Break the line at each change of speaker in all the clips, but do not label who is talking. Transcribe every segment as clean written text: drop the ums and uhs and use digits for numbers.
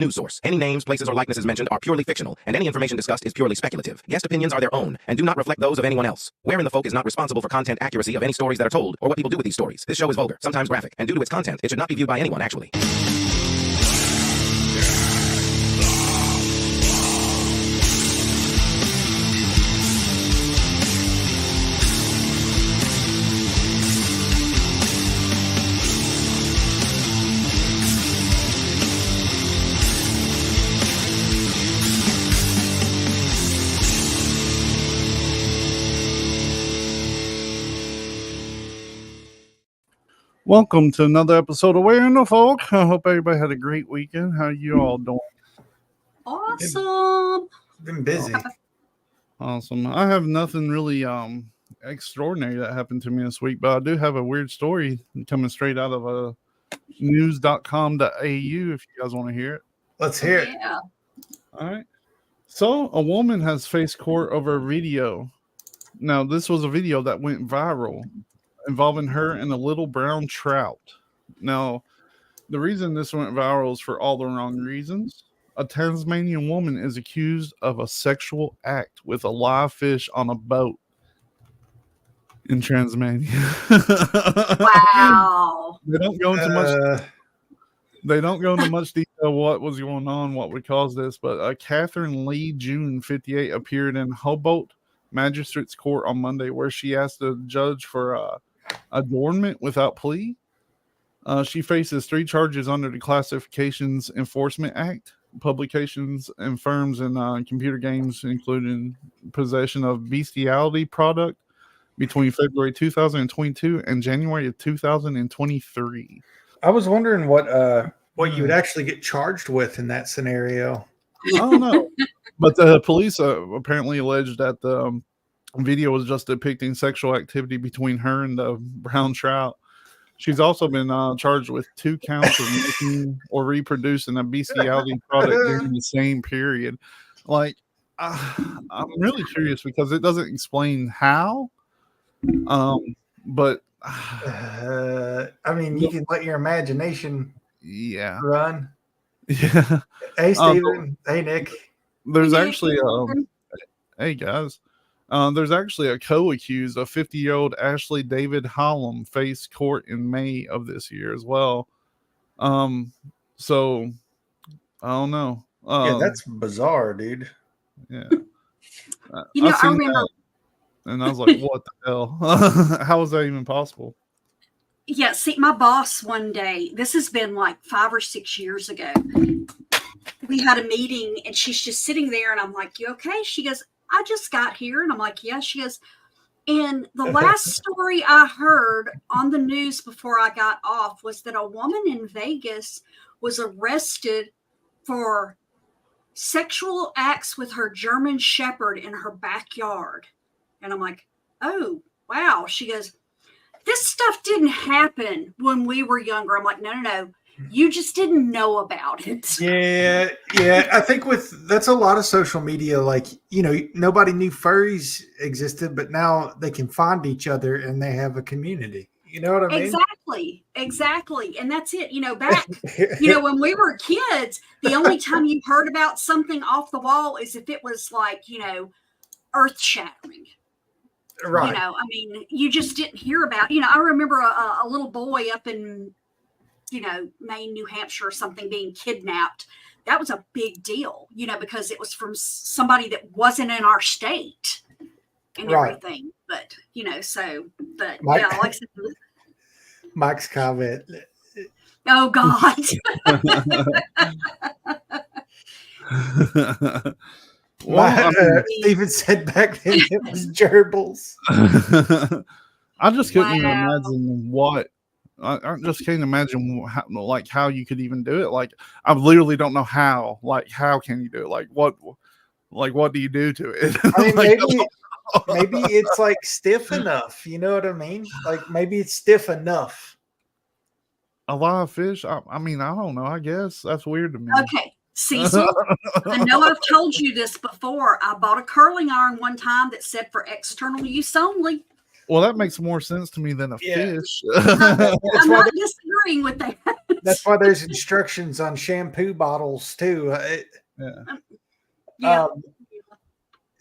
News source. Any names, places, or likenesses mentioned are purely fictional, and any information discussed is purely speculative. Guest opinions are their own, and do not reflect those of anyone else. Wherein the Folk is not responsible for content accuracy of any stories that are told, or what people do with these stories. This show is vulgar, sometimes graphic, and due to its content, it should not be viewed by anyone, actually.
Welcome to another episode of Where in the Folk. I hope everybody had a great weekend. How you all doing?
Awesome.
Been busy.
Awesome. I have nothing really extraordinary that happened to me this week, but I do have a weird story coming straight out of news.com.au if you guys want to hear it.
Let's hear it.
Yeah.
All right. So a woman has faced court over a video. Now, this was a video that went viral involving her and a little brown trout. Now, the reason this went viral is for all the wrong reasons. A Tasmanian woman is accused of a sexual act with a live fish on a boat in Tasmania.
Wow.
They don't go into much. They don't go into much detail what was going on, what would cause this. But Catherine Lee June, 58, appeared in Hobart Magistrates Court on Monday, where she asked the judge for adornment without plea. She faces 3 charges under the Classifications Enforcement Act: publications and firms in computer games, including possession of bestiality product between February 2022 and January of 2023.
I was wondering what you would actually get charged with in that scenario.
I don't know, but the police apparently alleged that the video was just depicting sexual activity between her and the brown trout. She's also been charged with 2 counts of making or reproducing a bestiality product during the same period. Like, I'm really curious because it doesn't explain how. But
I mean, you can let your imagination run.
Yeah.
Hey, Steven. Hey, Nick.
There's actually hey guys. There's actually a co-accused, a 50-year-old Ashley David Hallam, faced court in May of this year as well. So I don't know.
Yeah, that's bizarre, dude.
Yeah.
I remember
that, and I was like, what the hell? How was that even possible?
Yeah, see, my boss one day, this has been like 5 or 6 years ago. We had a meeting and she's just sitting there and I'm like, you okay? She goes, I just got here. And I'm like, yeah. She goes, and the last story I heard on the news before I got off was that a woman in Vegas was arrested for sexual acts with her German Shepherd in her backyard. And I'm like, oh, wow. She goes, this stuff didn't happen when we were younger. I'm like, no. You just didn't know about it.
Yeah. I think that's a lot of social media. Like, nobody knew furries existed, but now they can find each other and they have a community. You know what I mean?
Exactly. And that's it. Back, when we were kids, the only time you heard about something off the wall is if it was like, earth shattering.
Right.
You just didn't hear about, I remember a little boy up in, Maine, New Hampshire or something being kidnapped. That was a big deal, because it was from somebody that wasn't in our state and everything. But, but
Mike,
yeah, like I said,
Mike's comment.
Oh God.
Steven said back then it was gerbils.
I just couldn't even imagine what. I just can't imagine how you could even do it. Like, I literally don't know how. Like, how can you do it? Like, what do you do to it?
I mean, maybe it's like stiff enough. You know what I mean? Like, maybe it's stiff enough.
A live fish? I don't know. I guess that's weird to me.
Okay, Cecil, I know I've told you this before. I bought a curling iron one time that said for external use only.
Well, that makes more sense to me than a fish.
I'm not disagreeing with that.
That's why there's instructions on shampoo bottles too.
Yeah.
Yeah.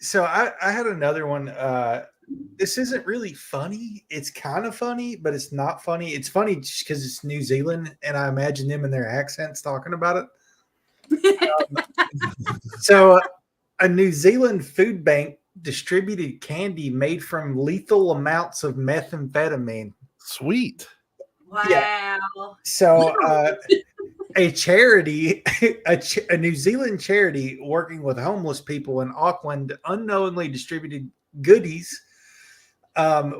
So I had another one. This isn't really funny. It's kind of funny, but it's not funny. It's funny just because it's New Zealand, and I imagine them in their accents talking about it. So a New Zealand food bank distributed candy made from lethal amounts of methamphetamine.
Sweet.
Wow.
Yeah. So a charity, a New Zealand charity working with homeless people in Auckland unknowingly distributed goodies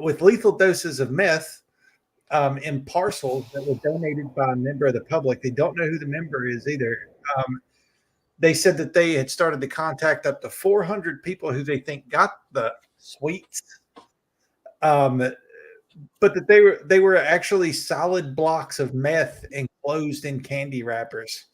with lethal doses of meth in parcels that were donated by a member of the public. They don't know who the member is either. They said that they had started to contact up to 400 people who they think got the sweets, but that they were actually solid blocks of meth enclosed in candy wrappers.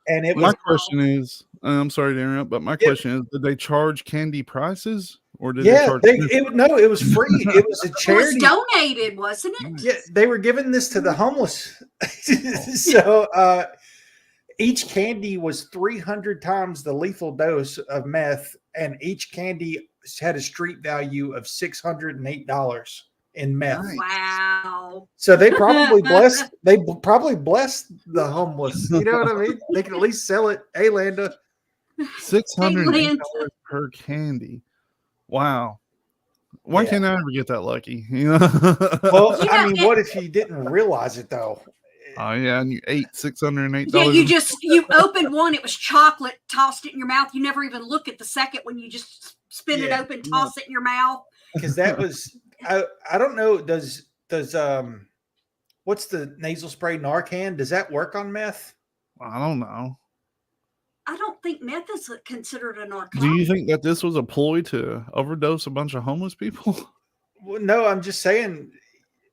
And it
My
was
question is, I'm sorry to interrupt, but my
Yeah.
question is, did they charge candy prices or did
yeah,
charge?
it was free. It was a
It was
charity.
donated, wasn't it?
Yeah, they were giving this to the homeless. So each candy was 300 times the lethal dose of meth, and each candy had a street value of $608 in meth.
Nice.
Wow.
So they probably blessed. They probably blessed the homeless. You know what I mean? They can at least sell it. Hey, Landa.
$608 per candy. Wow. Why
Yeah.
can't I ever get that lucky? You know?
Well,
You
I
know,
mean, what if you didn't realize it though?
Oh yeah, and you ate $608.
Yeah, you opened one, it was chocolate, tossed it in your mouth. You never even look at the second when you just spin it
Yeah.
open, toss it in your mouth.
Because that was I don't know. Does what's the nasal spray Narcan? Does that work on meth?
I don't know.
I don't think meth is considered a narcotic.
Do you think that this was a ploy to overdose a bunch of homeless people?
Well, no, I'm just saying.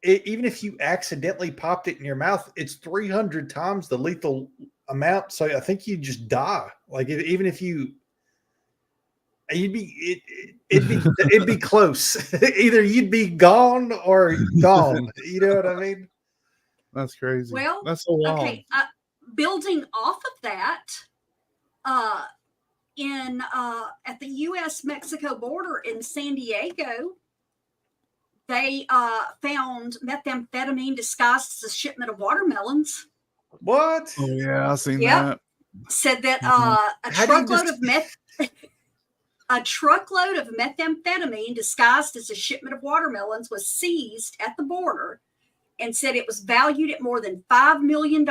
Even if you accidentally popped it in your mouth, it's 300 times the lethal amount. So I think you just die. Like even if it'd be close. Either you'd be gone or gone. You know what I mean?
That's crazy.
Well,
that's so wild.
Okay, building off of that, at the U.S.-Mexico border in San Diego, they found methamphetamine disguised as a shipment of watermelons.
What?
Oh yeah, I seen
Yep.
that.
Said that a
How do you
truckload of meth. A truckload of methamphetamine disguised as a shipment of watermelons was seized at the border, and said it was valued at more than $5 million.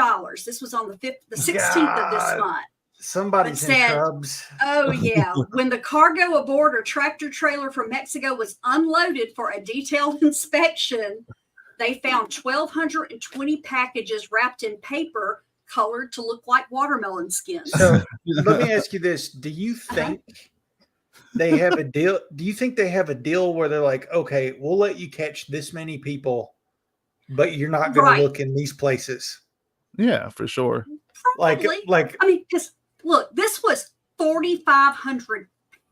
This was on the 16th of this
God.
month.
Somebody's
But said-
in Cubs.
Oh yeah, when the cargo aboard a tractor trailer from Mexico was unloaded for a detailed inspection, they found 1,220 packages wrapped in paper colored to look like watermelon skins.
So let me ask you this: do you think they have a deal? Do you think they have a deal where they're like, okay, we'll let you catch this many people, but you're not going
Right.
to look in these places?
Yeah, for sure.
Probably.
Like
I mean, because look, this was 4,500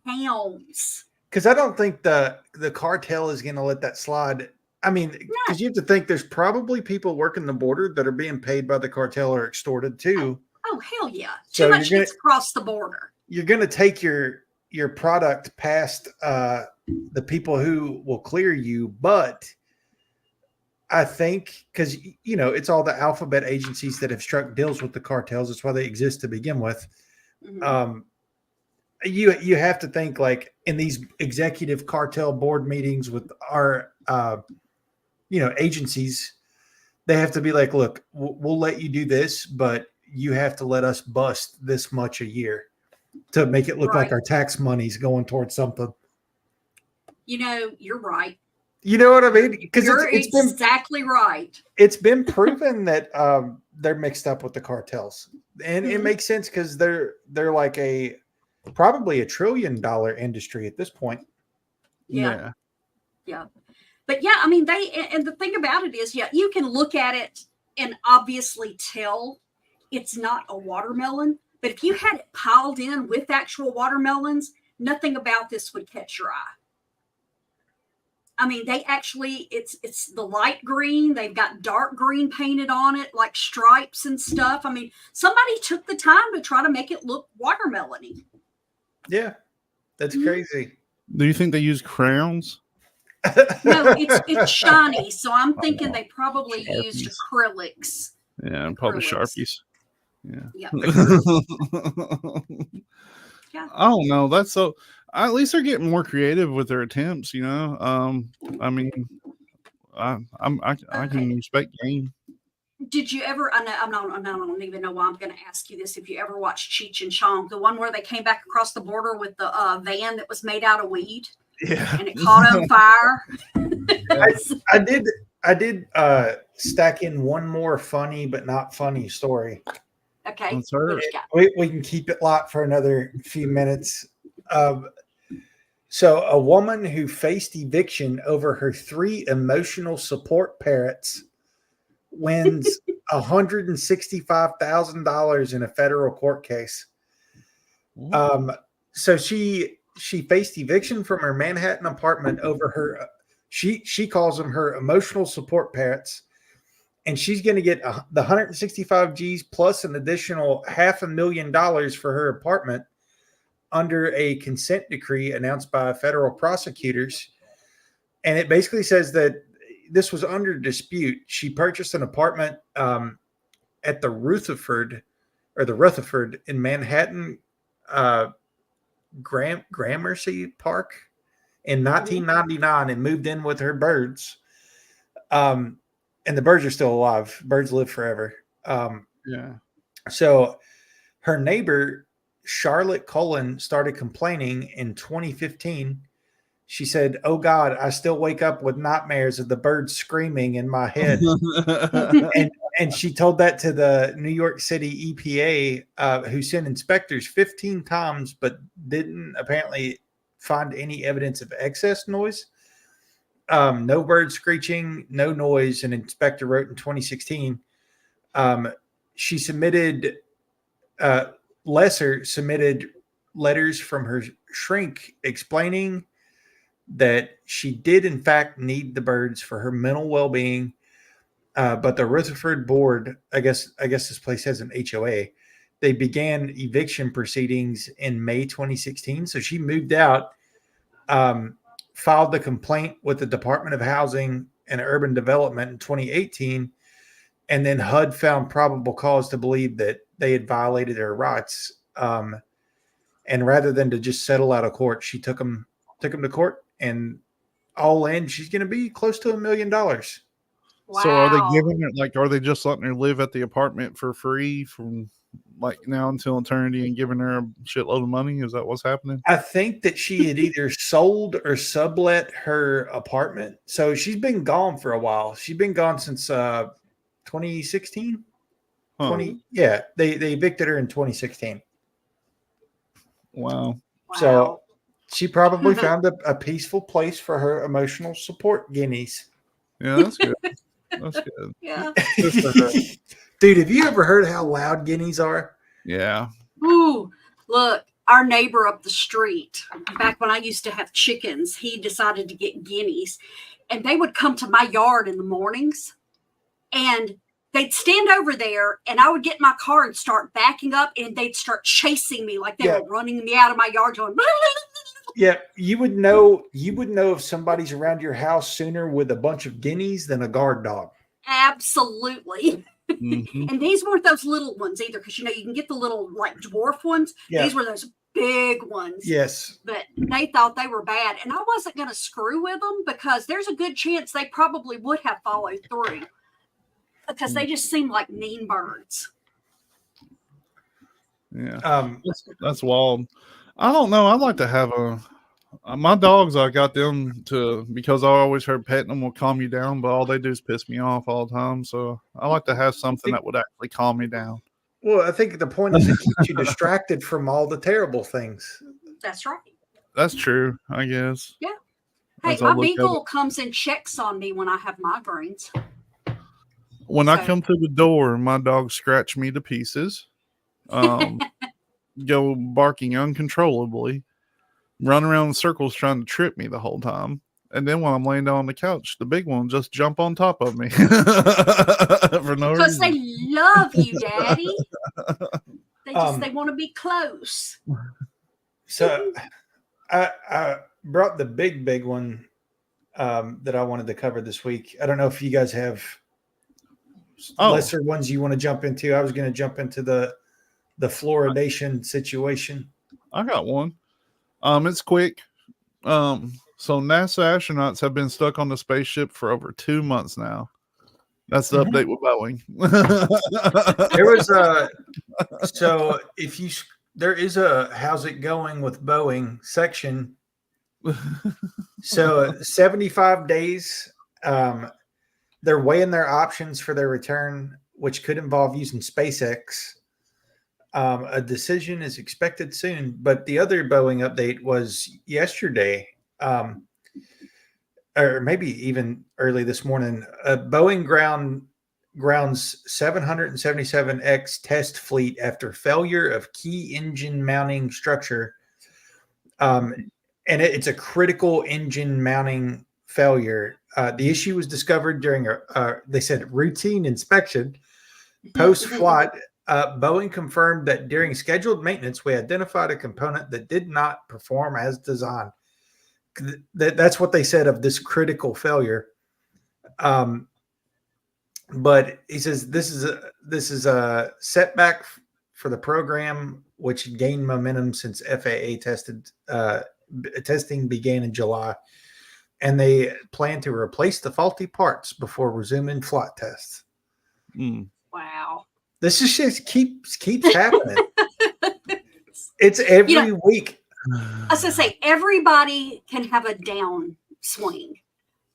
pounds.
because I don't think the cartel is going to let that slide. I mean, because you have to think there's probably people working the border that are being paid by the cartel or extorted too.
Oh hell yeah!
So
Too much
you're
gets across the border.
You're going to take your product past the people who will clear you, but I think because it's all the alphabet agencies that have struck deals with the cartels. That's why they exist to begin with.
Mm-hmm.
You have to think like in these executive cartel board meetings with our agencies, they have to be like, look, we'll let you do this, but you have to let us bust this much a year to make it look like our tax money's going towards something.
You're right.
You know what I mean? Because
You're
it's been
exactly right.
It's been proven that they're mixed up with the cartels, and it makes sense because they're like probably $1 trillion industry at this point.
Yeah. But yeah, I mean, and the thing about it is, you can look at it and obviously tell it's not a watermelon. But if you had it piled in with actual watermelons, nothing about this would catch your eye. I mean, they actually, it's the light green. They've got dark green painted on it, like stripes and stuff. I mean, somebody took the time to try to make it look watermelony.
Yeah, that's
Mhm.
crazy.
Do you think they use crayons?
No, it's shiny, so I'm thinking they probably used
Sharpies.
acrylics.
Yeah, probably
Acrylics.
Sharpies. Yeah.
Yep. Yeah.
I don't know. That's so. At least they're getting more creative with their attempts. You know. I mean, I can respect game.
Did you ever? I don't even know why I'm going to ask you this. If you ever watched Cheech and Chong, the one where they came back across the border with the van that was made out of weed
Yeah,
and it caught on fire.
I did stack in one more funny but not funny story.
Okay.
Let's hear
What
it.
you got?
We can keep it locked for another few minutes. So a woman who faced eviction over her 3 emotional support parrots wins $165,000 in a federal court case. So she faced eviction from her Manhattan apartment over her she calls them her emotional support parrots, and she's going to get the 165 G's plus an additional $500,000 for her apartment under a consent decree announced by federal prosecutors. And it basically says that this was under dispute. She purchased an apartment at the Rutherford in Manhattan, Gramercy Park in 1999 and moved in with her birds. And the birds are still alive. Birds live forever.
Yeah.
So her neighbor, Charlotte Cullen, started complaining in 2015. She said, "Oh God, I still wake up with nightmares of the birds screaming in my head." and she told that to the New York City EPA, who sent inspectors 15 times, but didn't apparently find any evidence of excess noise. No bird screeching, no noise. An inspector wrote in 2016. She submitted, Lesser submitted letters from her shrink explaining that she did in fact need the birds for her mental well-being. But the Rutherford board, I guess this place has an HOA. They began eviction proceedings in May 2016. So she moved out, filed the complaint with the Department of Housing and Urban Development in 2018. And then HUD found probable cause to believe that they had violated their rights. And rather than to just settle out of court, she took them to court, and all in, she's going to be close to $1 million.
So are they
Wow.
giving it, like, are they just letting her live at the apartment for free from like now until eternity and giving her a shitload of money? Is that what's happening?
I think that she had either sold or sublet her apartment. So she's been gone for a while. She's been gone since 2016.
Huh.
Yeah, they evicted her in 2016.
Wow.
So she probably found a peaceful place for her emotional support guineas.
Yeah, that's good. That's good.
Yeah.
Dude, have you ever heard how loud guineas are?
Yeah.
Ooh, look, our neighbor up the street, back when I used to have chickens, he decided to get guineas, and they would come to my yard in the mornings, and they'd stand over there, and I would get in my car and start backing up, and they'd start chasing me like they were running me out of my yard going,
yeah, you would know if somebody's around your house sooner with a bunch of guineas than a guard dog.
absolutely.
Mm-hmm.
And these weren't those little ones either, because you can get the little like dwarf ones.
Yeah.
These were those big ones.
Yes.
But they thought they were bad, and I wasn't going to screw with them because there's a good chance they probably would have followed through, because they just seem like mean birds.
Yeah. That's wild. I don't know. I'd like to have my dogs. I got them because I always heard petting them will calm you down, but all they do is piss me off all the time. So I like to have something that would actually calm me down.
Well, I think the point is it keeps you distracted from all the terrible things.
That's right.
That's true, I guess.
Yeah. Hey, my beagle comes and checks on me when I have migraines.
When I come to the door, my dogs scratch me to pieces, go barking uncontrollably, run around in circles trying to trip me the whole time. And then when I'm laying down on the couch, the big one just jump on top of me for no
Because
reason.
they love you, Daddy. They want to be close.
So I brought the big one that I wanted to cover this week. I don't know if you guys have lesser ones you want to jump into. I was going to jump into the fluoridation situation.
I got one. It's quick. So NASA astronauts have been stuck on the spaceship for over 2 months now. That's the update with Boeing.
There was there is a how's it going with Boeing section. So 75 days. They're weighing their options for their return, which could involve using SpaceX. A decision is expected soon, but the other Boeing update was yesterday, or maybe even early this morning. Boeing grounds 777X test fleet after failure of key engine mounting structure. And it's a critical engine mounting failure. The issue was discovered during they said routine inspection post-flight. Boeing confirmed that during scheduled maintenance, we identified a component that did not perform as designed. That's what they said of this critical failure. But he says this is a setback for the program, which gained momentum since FAA testing began in July, and they plan to replace the faulty parts before resuming flight tests.
Wow.
This just keeps happening. It's every week.
I was going to say, everybody can have a down swing,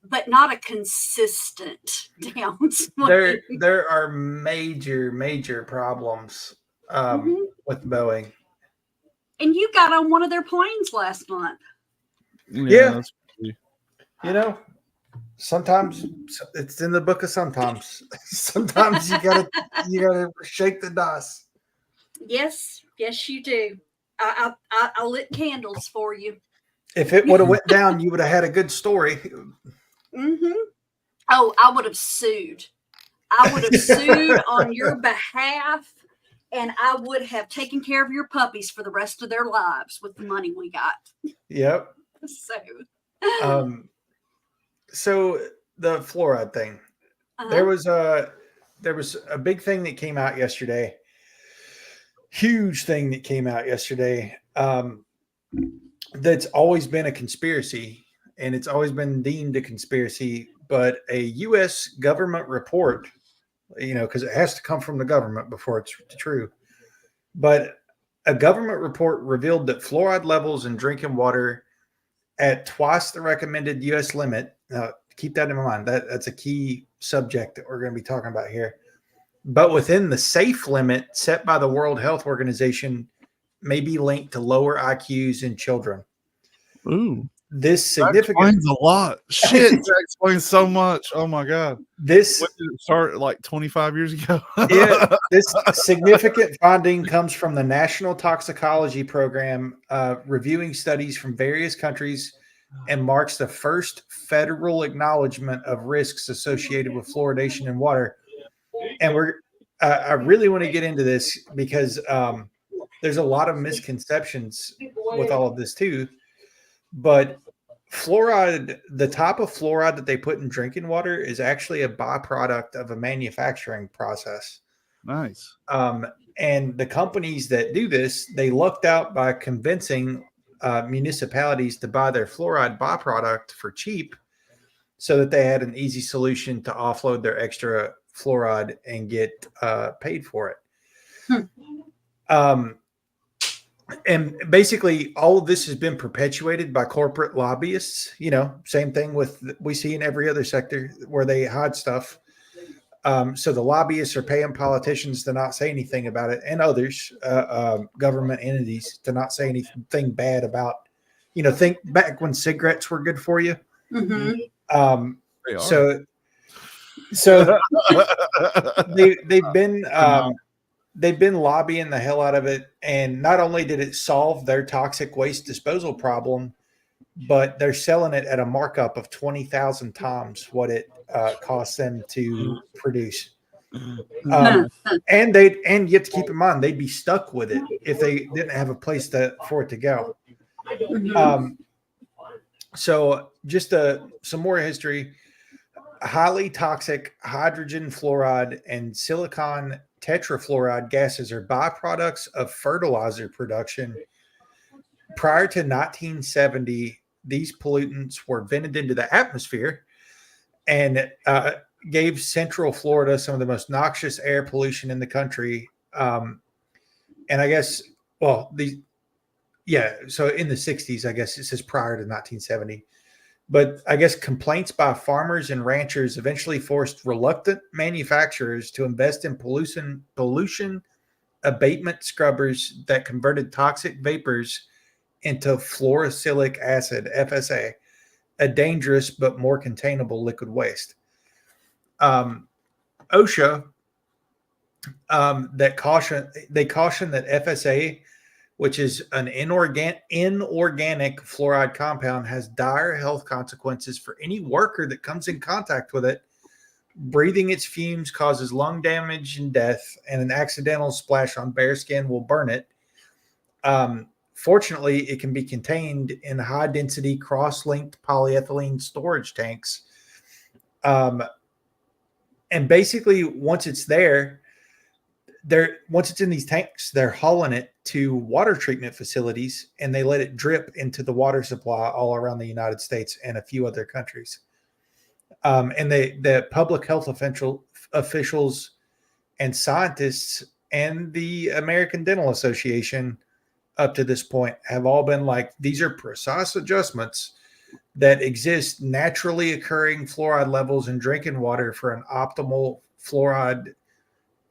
but not a consistent down swing.
There are major problems with Boeing.
And you got on one of their planes last month.
Yeah. Sometimes it's in the book of sometimes. Sometimes you gotta shake the dust.
Yes, you do. I lit candles for you.
If it would have went down, you would have had a good story.
Mm-hmm. Oh, I would have sued. I would have sued on your behalf, and I would have taken care of your puppies for the rest of their lives with the money we got.
Yep. So the fluoride thing. There was a big thing that came out yesterday. Huge thing that came out yesterday. That's always been a conspiracy, and it's always been deemed a conspiracy. But a U.S. government report, because it has to come from the government before it's true. But a government report revealed that fluoride levels in drinking water at twice the recommended U.S. limit. Now, keep that in mind. That's a key subject that we're going to be talking about here. But within the safe limit set by the World Health Organization, may be linked to lower IQs in children.
Ooh.
This significant
explains a lot. Shit, that explains so much. Oh my god. When did it start? Like 25 years ago?
Yeah, this significant finding comes from the National Toxicology Program, reviewing studies from various countries, and marks the first federal acknowledgement of risks associated with fluoridation in water. And I really want to get into this because there's a lot of misconceptions with all of this too. But fluoride, the type of fluoride that they put in drinking water is actually a byproduct of a manufacturing process.
Nice.
And the companies that do this, they lucked out by convincing municipalities to buy their fluoride byproduct for cheap so that they had an easy solution to offload their extra fluoride and get paid for it. And basically all of this has been perpetuated by corporate lobbyists. Same thing we see in every other sector where they hide stuff. So the lobbyists are paying politicians to not say anything about it, and others, government entities, to not say anything bad about, think back when cigarettes were good for you.
Mm-hmm.
So they've been lobbying the hell out of it. And not only did it solve their toxic waste disposal problem, but they're selling it at a markup of 20,000 times what it costs them to produce.
Mm.
And you have to keep in mind they'd be stuck with it if they didn't have a place for it to go. So just some more history. Highly toxic hydrogen fluoride and silicon tetrafluoride gases are byproducts of fertilizer production. Prior to 1970, these pollutants were vented into the atmosphere and gave Central Florida some of the most noxious air pollution in the country. And I guess, so in the 60s, I guess it says prior to 1970. But I guess complaints by farmers and ranchers eventually forced reluctant manufacturers to invest in pollution abatement scrubbers that converted toxic vapors into fluorosilicic acid, FSA, a dangerous but more containable liquid waste. OSHA they caution that FSA, which is an inorganic fluoride compound, has dire health consequences for any worker that comes in contact with it. Breathing its fumes causes lung damage and death, and an accidental splash on bare skin will burn it. Fortunately, it can be contained in high-density cross-linked polyethylene storage tanks. And basically, once it's there, once it's in these tanks, they're hauling it to water treatment facilities, and they let it drip into the water supply all around the United States and a few other countries. And the public health officials and scientists and the American Dental Association up to this point have all been like, these are precise adjustments that exist naturally occurring fluoride levels in drinking water for an optimal fluoride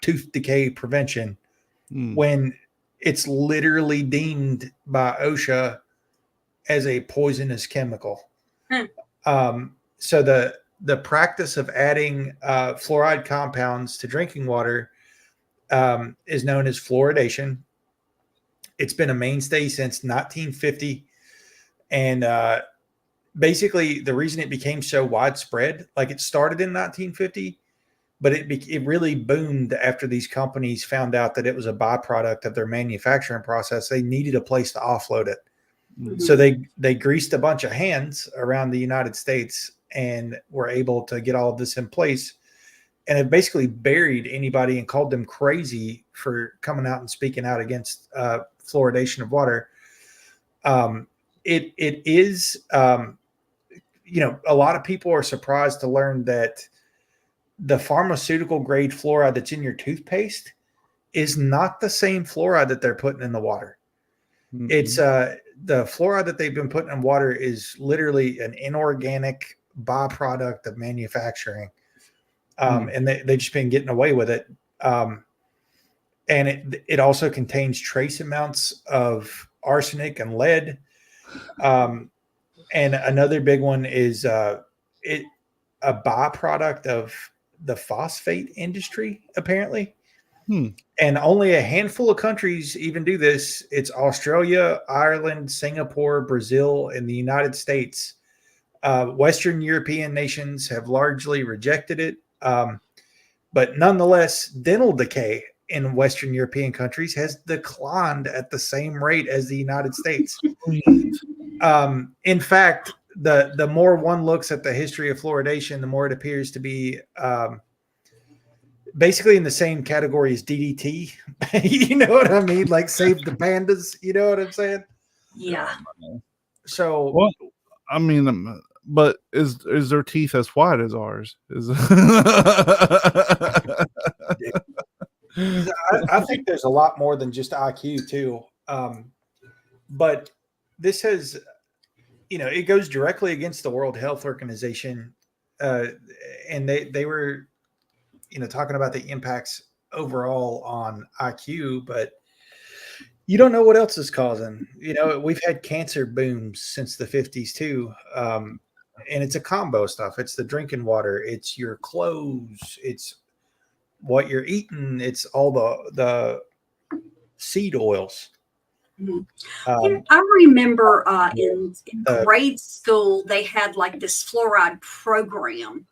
tooth decay prevention, when it's literally deemed by OSHA as a poisonous chemical. So the practice of adding fluoride compounds to drinking water is known as fluoridation. It's been a mainstay since 1950. And basically the reason it became so widespread, like it started in 1950, but it really boomed after these companies found out that it was a byproduct of their manufacturing process. They needed a place to offload it. Mm-hmm. So they greased a bunch of hands around the United States and were able to get all of this in place, and have basically buried anybody and called them crazy for coming out and speaking out against fluoridation of water. It is, a lot of people are surprised to learn that the pharmaceutical grade fluoride that's in your toothpaste is not the same fluoride that they're putting in the water. Mm-hmm. It's the fluoride that they've been putting in water is literally an inorganic byproduct of manufacturing. And they've just been getting away with it. And it also contains trace amounts of arsenic and lead. And another big one is a byproduct of the phosphate industry, apparently. And only a handful of countries even do this. It's Australia, Ireland, Singapore, Brazil, and the United States. Western European nations have largely rejected it. But nonetheless, dental decay in Western European countries has declined at the same rate as the United States. In fact, the more one looks at the history of fluoridation, the more it appears to be basically in the same category as DDT. You know what I mean? Like Save the Pandas. You know what I'm saying?
Yeah.
So, well, I mean, but is their teeth as white as ours?
I think there's a lot more than just IQ too. But this has, it goes directly against the World Health Organization. And they were, talking about the impacts overall on IQ, but you don't know what else is causing. We've had cancer booms since the 50s too. And it's a combo of stuff. It's the drinking water. It's your clothes. It's what you're eating. It's all the seed oils.
Mhm.
Um,
I remember in
uh,
grade school, they had like this fluoride program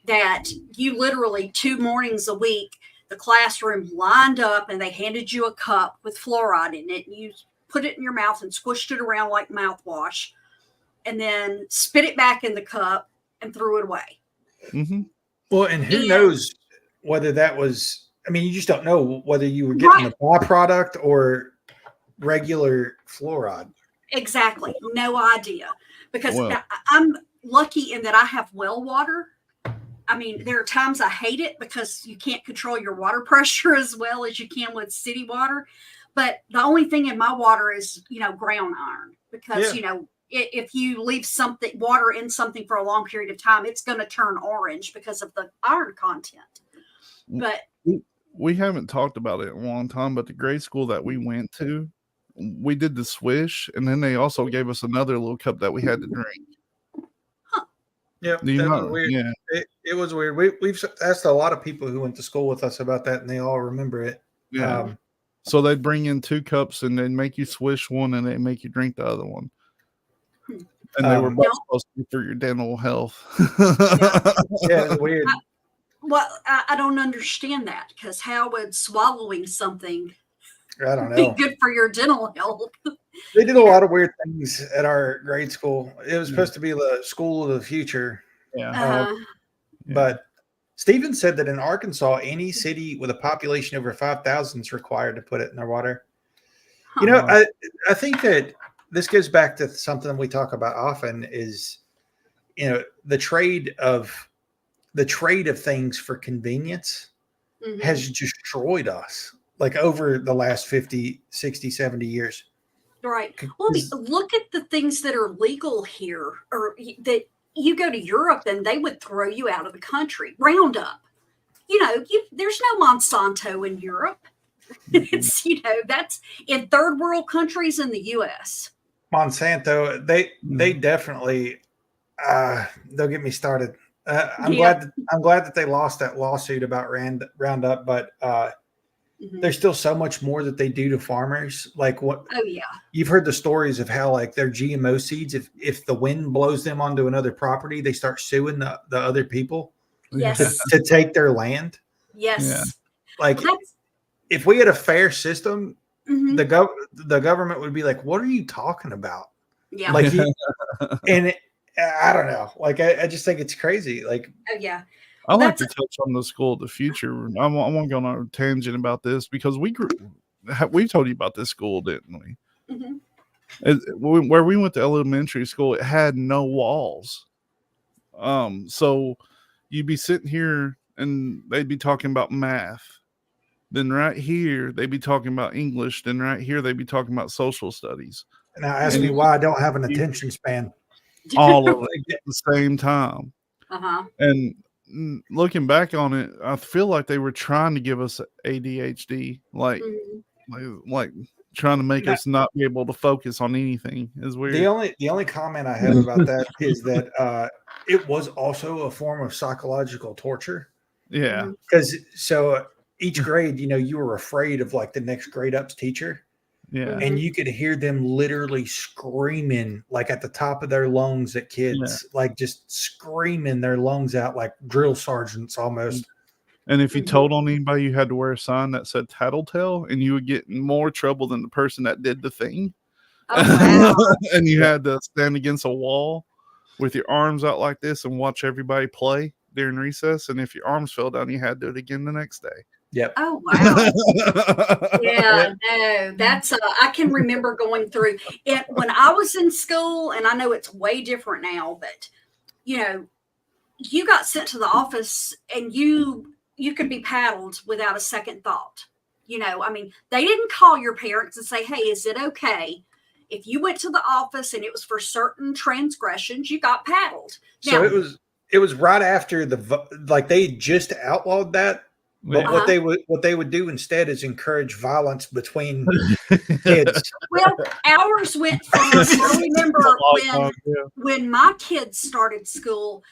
that you literally 2 mornings a week, the classroom lined up and they handed you a cup with fluoride in it. And you put it in your mouth and squished it around like mouthwash and then spit it back in the cup and threw it away.
Mm-hmm.
well, and who
And
knows whether that was, I mean, you just don't know whether you were getting
right,
the byproduct or regular fluoride.
exactly, no idea. Because
Well,
I'm lucky in that I have well water. I mean, there are times I hate it because you can't control your water pressure as well as you can with city water. But the only thing in my water is, ground iron because,
Yeah.
If you leave something water in something for a long period of time, it's going to turn orange because of the iron content. But
we haven't talked about it in a long time, but the grade school that we went to, we did the swish, and then they also gave us another little cup that we had to drink.
Yeah,
Do you
that was
know?
weird.
Yeah.
It was weird. We've asked a lot of people who went to school with us about that, and they all remember it.
Yeah. So they'd bring in 2 cups and they'd make you swish one and they'd make you drink the other one. And they were both supposed to be for your dental health.
Yeah, it was weird.
I don't understand that because how would swallowing something
I don't
be
know.
good for your dental health?
They did a lot of weird things at our grade school. It was supposed to be the school of the future.
Yeah.
But Stephen said that in Arkansas, any city with a population over 5,000 is required to put it in their water. I think that this goes back to something we talk about often is, the trade of things for convenience has destroyed us like over the last 50, 60, 70 years.
Right. Well, look at the things that are legal here or that you go to Europe and they would throw you out of the country. Roundup. There's no Monsanto in Europe. It's, that's in third world countries in the U.S.
Monsanto, they definitely, they'll get me started. I'm glad that they lost that lawsuit about Roundup, but there's still so much more that they do to farmers. Like what?
Oh yeah.
You've heard the stories of how like their GMO seeds, if the wind blows them onto another property, they start suing the other people.
Yes.
To take their land.
Yes.
Yeah.
Like if we had a fair system, the government would be like, "What are you talking about?"
Yeah.
Like, I don't know. Like, I just think it's crazy. Like,
oh yeah.
I like to touch on the school of the future. I want to go on a tangent about this because we told you about this school, didn't we? Where we went to elementary school, it had no walls. So you'd be sitting here and they'd be talking about math. Then right here, they'd be talking about English. Then right here, they'd be talking about social studies.
Now ask me why I don't have an attention span.
All of it at the same time. And looking back on it, I feel like they were trying to give us ADHD, like trying to make us not be able to focus on anything. Is weird.
The only comment I have about that is that it was also a form of psychological torture.
Yeah,
because each grade, you were afraid of like the next grade up's teacher.
Yeah.
And you could hear them literally screaming like at the top of their lungs at kids, like just screaming their lungs out like drill sergeants almost.
And if you told on anybody, you had to wear a sign that said tattletale, and you would get in more trouble than the person that did the thing.
Oh, wow.
And you had to stand against a wall with your arms out like this and watch everybody play during recess. And if your arms fell down, you had to do it again the next day.
Yep.
Oh, wow. Yeah, no, that's, I can remember going through it when I was in school, and I know it's way different now, but, you got sent to the office and you could be paddled without a second thought. I mean, they didn't call your parents and say, hey, is it okay? If you went to the office and it was for certain transgressions, you got paddled.
So now, it was right after they just outlawed that. But what they would do instead is encourage violence between kids.
Well, ours went from, I remember when my kids started school,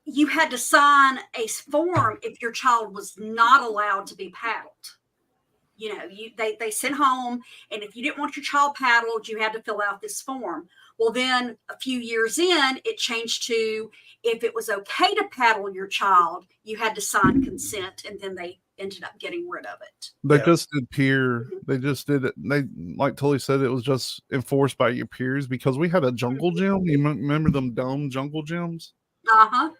you had to sign a form if your child was not allowed to be paddled. You know, they sent home, and if you didn't want your child paddled, you had to fill out this form. Well, then a few years in, it changed to if it was okay to paddle your child, you had to sign consent, and then they ended up getting rid of it.
They just did peer. They just did it. They, like Tully said, it was just enforced by your peers because we had a jungle gym. You remember them dome jungle gyms?
Uh-huh.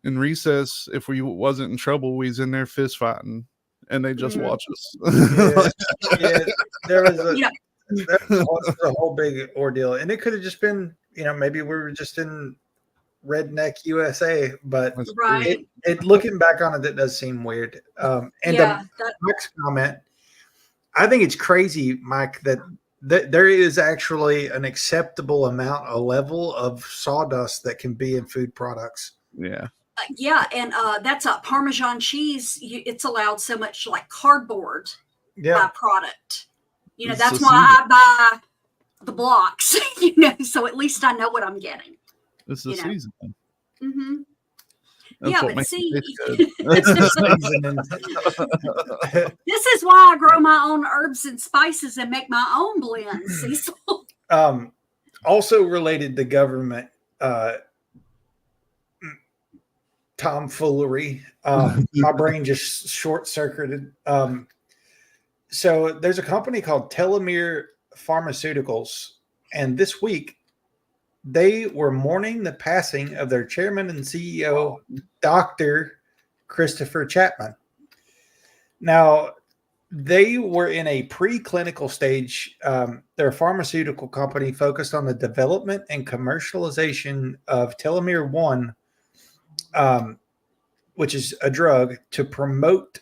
In recess, if we wasn't in trouble, we was in there fist fighting, and they just watch us.
There was a whole big ordeal, and it could have just been, you know, maybe we were just in redneck USA, but
right.
It looking back on it, that does seem weird. And Mike's comment, I think it's crazy, Mike, that there is actually an acceptable amount, a level of sawdust that can be in food products.
Yeah.
And that's a Parmesan cheese. It's allowed so much like cardboard product. You know, that's why I buy the blocks, you know, so at least I know what I'm getting.
It's the season.
Mm-hmm.
That's
but see,
it's the season.
This is why I grow my own herbs and spices and make my own blends.
Also related to government tomfoolery. My brain just short-circuited. So there's a company called Telomere Pharmaceuticals, and this week they were mourning the passing of their chairman and CEO, Dr. Christopher Chapman. Now, they were in a preclinical stage. They're a pharmaceutical company focused on the development and commercialization of Telomere 1, which is a drug to promote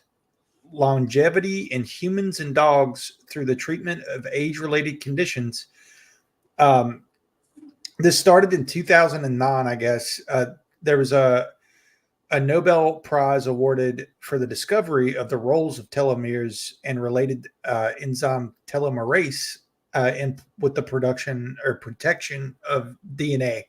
longevity in humans and dogs through the treatment of age-related conditions. This started in 2009, I guess. There was a Nobel Prize awarded for the discovery of the roles of telomeres and related enzyme telomerase with the production or protection of DNA.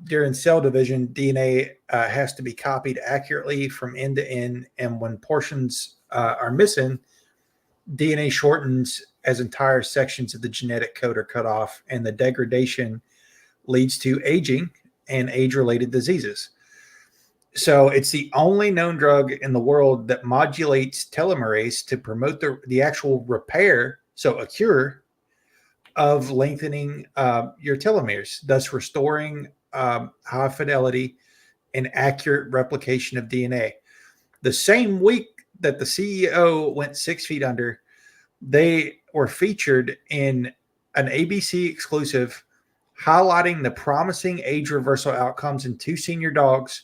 During cell division, DNA has to be copied accurately from end to end, and when portions are missing, DNA shortens as entire sections of the genetic code are cut off, and the degradation leads to aging and age-related diseases. So it's the only known drug in the world that modulates telomerase to promote the actual repair, so a cure of lengthening your telomeres, thus restoring high fidelity and accurate replication of DNA. The same week that the CEO went 6 feet under, they were featured in an ABC exclusive highlighting the promising age reversal outcomes in 2 senior dogs.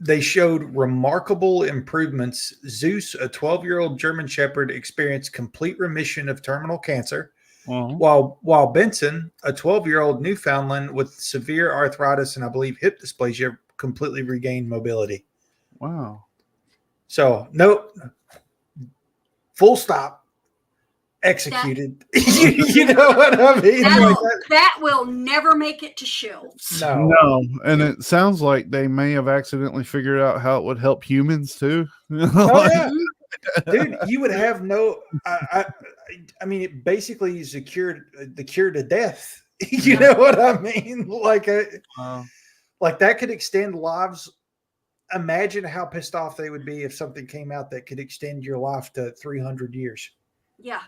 They showed remarkable improvements. Zeus, a 12-year-old German Shepherd, experienced complete remission of terminal cancer, while Benson, a 12-year-old Newfoundland with severe arthritis and I believe hip dysplasia, completely regained mobility.
Wow.
So, nope. Full stop. Executed. You know what I mean?
That will never make it to shelves.
No. And it sounds like they may have accidentally figured out how it would help humans too.
Dude, you would have no. I mean, it basically is the cure to death. You know what I mean? Like that could extend lives. Imagine how pissed off they would be if something came out that could extend your life to 300 years.
Yeah.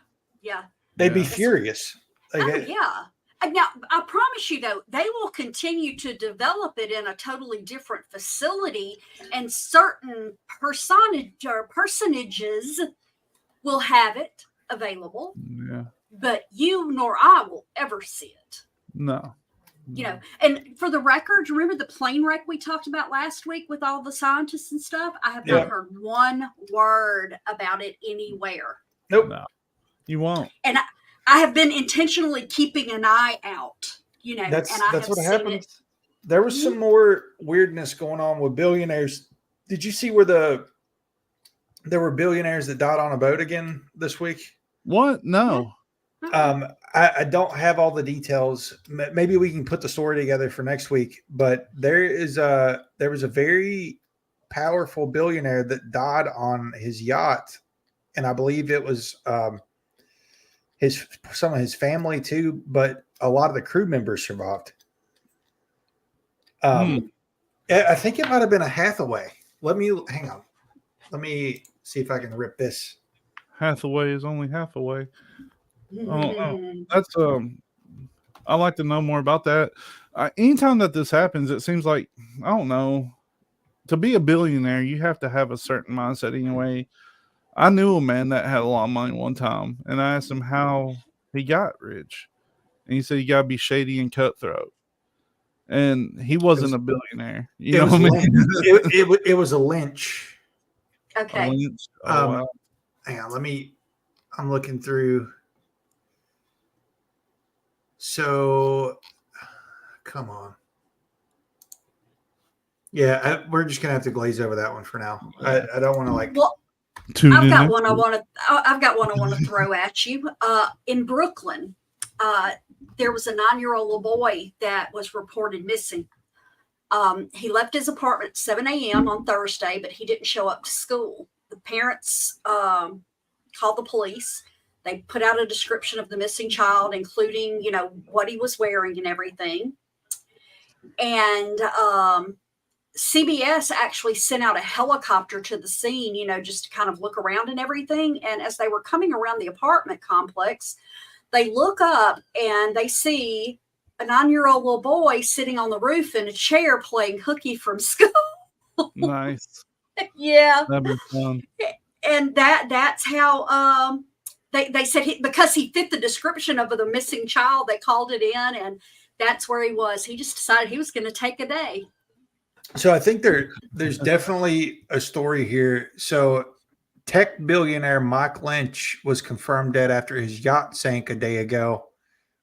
They'd be furious.
Now, I promise you, though, they will continue to develop it in a totally different facility, and certain personages will have it available.
Yeah.
But you nor I will ever see it.
No.
You know, and for the record, remember the plane wreck we talked about last week with all the scientists and stuff? I have not heard one word about it anywhere.
Nope.
No. You won't.
And I have been intentionally keeping an eye out, you know.
That's what happens.
It.
There was some more weirdness going on with billionaires. Did you see where there were billionaires that died on a boat again this week?
What? No.
I don't have all the details. Maybe we can put the story together for next week. But there was a very powerful billionaire that died on his yacht, and I believe it was some of his family too, but a lot of the crew members survived. I think it might have been a Hathaway. Hang on. Let me see if I can rip this.
Hathaway is only Hathaway. That's I'd like to know more about that. Anytime that this happens, it seems like, I don't know, to be a billionaire, you have to have a certain mindset anyway. I knew a man that had a lot of money one time, and I asked him how he got rich. And he said you got to be shady and cutthroat. And he wasn't a billionaire. You know what I mean?
It was a lynch.
Okay.
A lynch? Oh, wow.
Hang on, I'm looking through. So, come on. Yeah, we're just gonna have to glaze over that one for now. I don't want to like.
Well, I've got one I want to throw at you. In Brooklyn, there was a 9-year-old little boy that was reported missing. He left his apartment at 7 a.m. on Thursday, but he didn't show up to school. The parents called the police. They put out a description of the missing child, including, what he was wearing and everything. And CBS actually sent out a helicopter to the scene, just to kind of look around and everything. And as they were coming around the apartment complex, they look up and they see a 9-year-old little boy sitting on the roof in a chair playing hooky from school.
Nice.
Yeah.
That'd be fun.
And that's how they said because he fit the description of the missing child, they called it in, and that's where he was. He just decided he was going to take a day.
So I think there's definitely a story here. So tech billionaire Mike Lynch was confirmed dead after his yacht sank a day ago.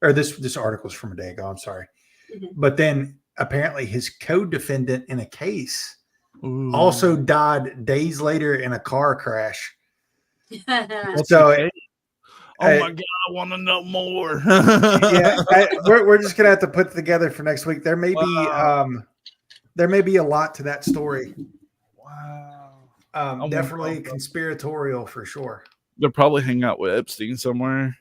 Or this article's from a day ago, I'm sorry. Mm-hmm. But then apparently his co-defendant in a case also died days later in a car crash. So
oh my God, I want to know more.
We're just gonna have to put it together for next week. There may be a lot to that story. Wow. Definitely conspiratorial for sure.
They'll probably hang out with Epstein somewhere.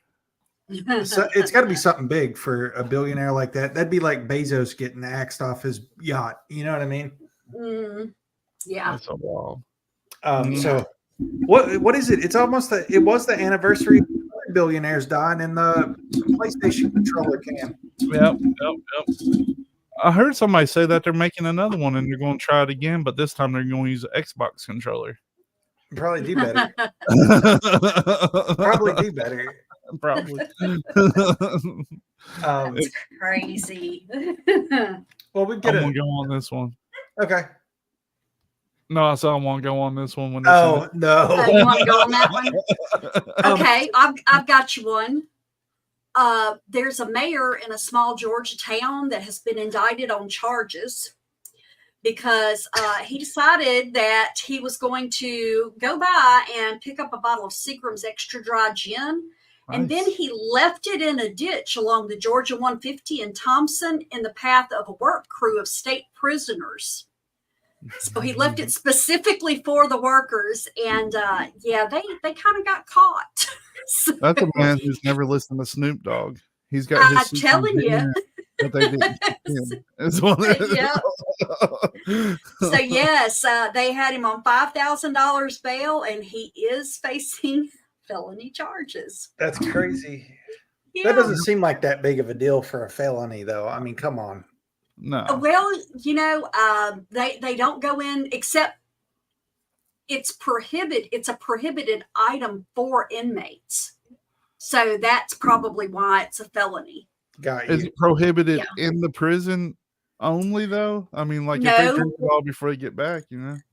So it's got to be something big for a billionaire like that. That'd be like Bezos getting axed off his yacht. You know what I mean?
Yeah.
That's a wild.
So what is it? It's almost it was the anniversary of billionaires dying in the PlayStation controller can.
Yep. I heard somebody say that they're making another one and they're going to try it again, but this time they're going to use an Xbox controller.
Probably do better. Probably do better.
Probably.
It's crazy.
Well, we get
I'm going to go on this one.
Okay.
No, I said I want to go on this one.
No.
You want to go on that one? Okay, I've got you one. There's a mayor in a small Georgia town that has been indicted on charges because he decided that he was going to go by and pick up a bottle of Seagram's extra dry gin. Nice. And then he left it in a ditch along the Georgia 150 in Thompson in the path of a work crew of state prisoners. So he left it specifically for the workers. And they kind of got caught. So,
that's a man who's never listened to Snoop Dogg. He's got his.
I'm telling you.
But they didn't.
Yeah. So yes, they had him on $5,000 bail, and he is facing felony charges.
That's crazy.
Yeah.
That doesn't seem like that big of a deal for a felony, though. I mean, come on.
No.
Well, they don't go in except it's prohibited. It's a prohibited item for inmates. So that's probably why it's a felony.
Got you.
Is it prohibited in the prison only, though? I mean, like if they drink it all before they get back,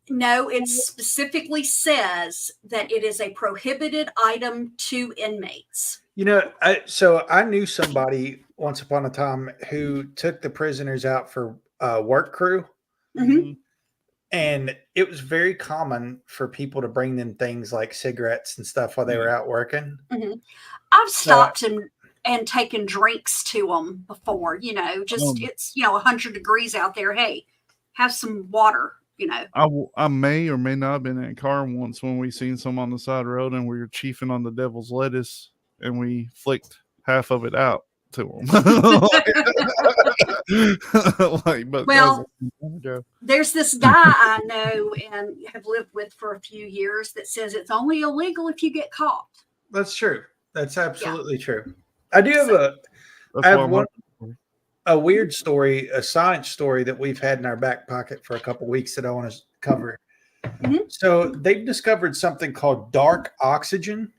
No, it specifically says that it is a prohibited item to inmates.
I knew somebody once upon a time who took the prisoners out for work crew.
Mm-hmm.
And it was very common for people to bring them things like cigarettes and stuff while they were out working.
Mm-hmm. I've stopped and taken drinks to them before, it's 100 degrees out there. Hey, have some water.
I may or may not have been in a car once when we seen some on the side of the road and we were chiefing on the devil's lettuce and we flicked half of it out to them. But
Well,
ago.
There's this guy I know and have lived with for a few years that says it's only illegal if you get caught.
That's true. That's absolutely true. I do have a weird story, a science story that we've had in our back pocket for a couple of weeks that I want to cover.
Mm-hmm.
So they've discovered something called dark oxygen.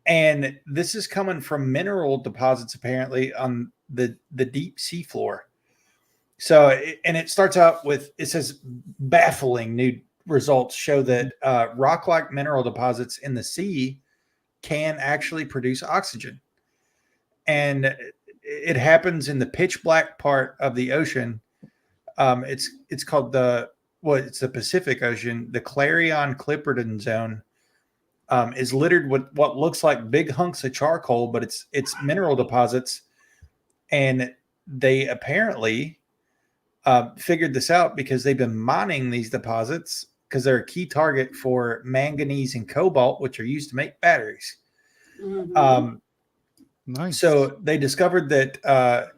And this is coming from mineral deposits, apparently, on the deep sea floor. So, and it starts out with, it says, baffling new results show that rock-like mineral deposits in the sea can actually produce oxygen. And it happens in the pitch black part of the ocean. It's called it's the Pacific Ocean. The Clarion-Clipperton Zone is littered with what looks like big hunks of charcoal, but it's mineral deposits. And they apparently figured this out because they've been mining these deposits because they're a key target for manganese and cobalt, which are used to make batteries.
Mm-hmm.
Nice.
So they discovered that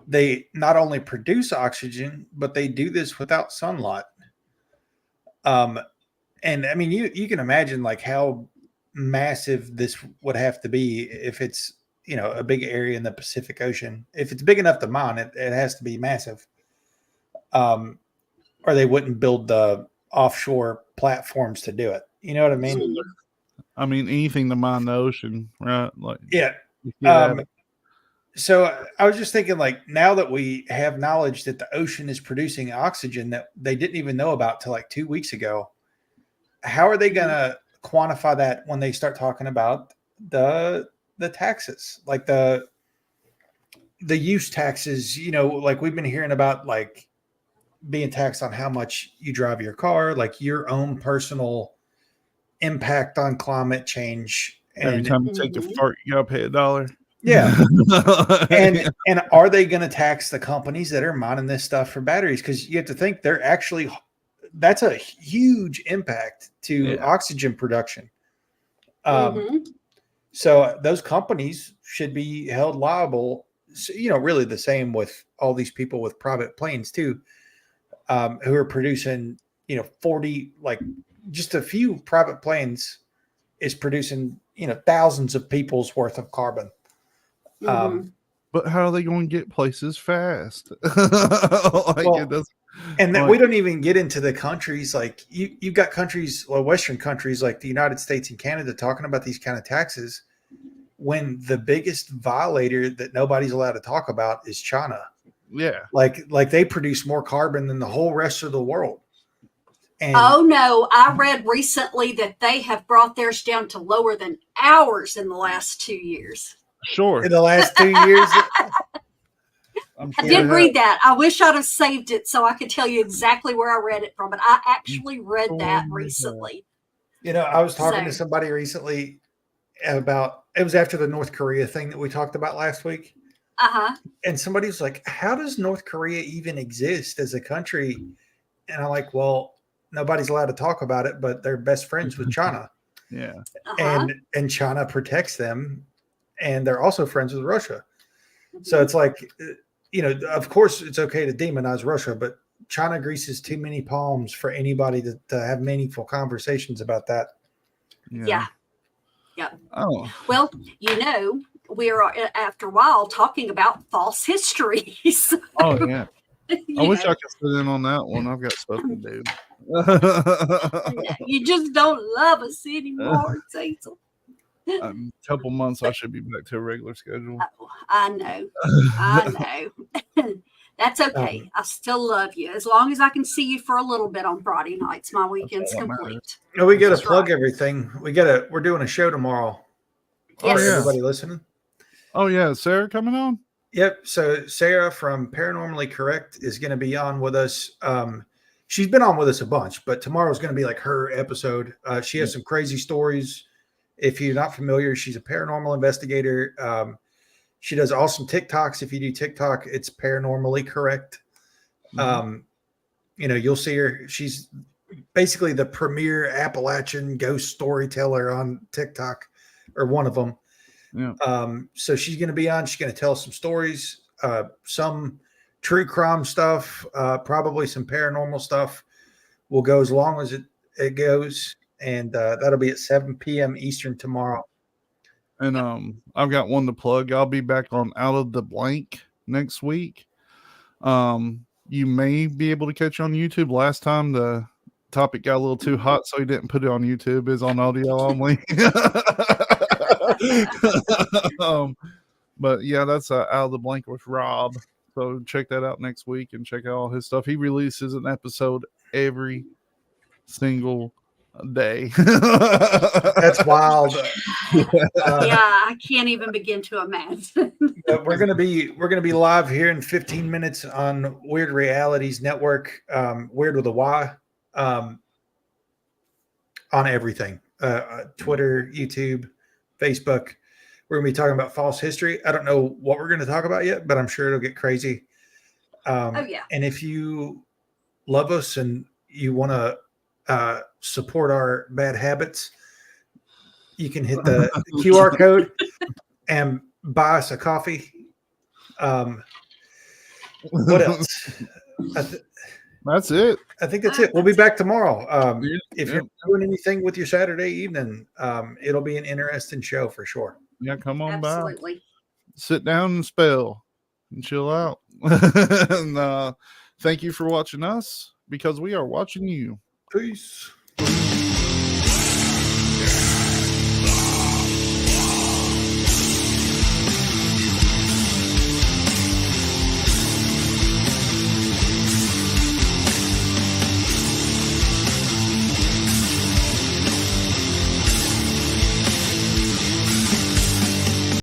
they not only produce oxygen, but they do this without sunlight. And I mean, you can imagine like how massive this would have to be if it's, a big area in the Pacific Ocean. If it's big enough to mine, it has to be massive. Or they wouldn't build the offshore platforms to do it. You know what I mean?
I mean, anything to mine the ocean, right? Like,
yeah. So I was just thinking, like, now that we have knowledge that the ocean is producing oxygen that they didn't even know about till like 2 weeks ago, how are they going to quantify that when they start talking about the taxes, like the use taxes? Like we've been hearing about, like being taxed on how much you drive your car, like your own personal impact on climate change.
Every time you take the fart, you gotta pay $1.
Yeah. and are they going to tax the companies that are mining this stuff for batteries? Because you have to think that's a huge impact to oxygen production. So those companies should be held liable. So, really the same with all these people with private planes too, who are producing, 40, like just a few private planes is producing, thousands of people's worth of carbon.
But how are they going to get places fast?
We don't even get into the countries like you've got countries, Western countries like the United States and Canada talking about these kind of taxes when the biggest violator that nobody's allowed to talk about is China.
Yeah.
Like they produce more carbon than the whole rest of the world. And
oh no, I read recently that they have brought theirs down to lower than ours in the last 2 years.
Sure.
In the last 2 years.
I did read that. I wish I'd have saved it so I could tell you exactly where I read it from, but I actually read that recently.
I was talking to somebody recently about, it was after the North Korea thing that we talked about last week. And somebody was like, how does North Korea even exist as a country? And I'm like, well, nobody's allowed to talk about it, but they're best friends with China.
Yeah.
And China protects them, and they're also friends with Russia. So it's like, of course it's okay to demonize Russia, but China greases too many palms for anybody to have meaningful conversations about that.
Yeah.
Oh.
Well, we are after a while talking about false histories.
Oh yeah. I wish I could sit in on that one. I've got stuff to do.
You just don't love us anymore, Cecil.
A couple months, I should be back to a regular schedule.
Oh, I know. That's okay. I still love you. As long as I can see you for a little bit on Friday nights, my weekend's complete.
We got to plug everything. We're doing a show tomorrow.
Yes.
Everybody listening?
Oh yeah, Sarah coming on?
Yep. So Sarah from Paranormally Correct is going to be on with us. She's been on with us a bunch, but tomorrow's going to be like her episode. She has some crazy stories. If you're not familiar, she's a paranormal investigator. She does awesome TikToks. If you do TikTok, it's Paranormally Correct. you'll see her. She's basically the premier Appalachian ghost storyteller on TikTok, or one of them.
Yeah.
So she's going to be on. She's going to tell some stories, some true crime stuff, probably some paranormal stuff. Will go as long as it goes, and that'll be at 7 p.m. Eastern tomorrow.
And I've got one to plug. I'll be back on Out of the Blank next week. You may be able to catch on YouTube. Last time the topic got a little too hot, so he didn't put it on YouTube. It's on audio only. But yeah, that's Out of the Blank with Rob. So check that out next week and check out all his stuff. He releases an episode every single day.
That's wild.
I can't even begin to imagine.
We're gonna be live here in 15 minutes on Weird Realities Network, Weird with a Y, on everything, Twitter, YouTube, Facebook. We're gonna be talking about false history. I don't know what we're gonna talk about yet, but I'm sure it'll get crazy. And if you love us and you want to support our bad habits, you can hit the QR code and buy us a coffee. What else?
That's it.
I think that's it. We'll be back tomorrow. If you're doing anything with your Saturday evening, it'll be an interesting show for sure.
Yeah, come on by.
Absolutely.
Sit down and spell and chill out. And thank you for watching us, because we are watching you.
Peace.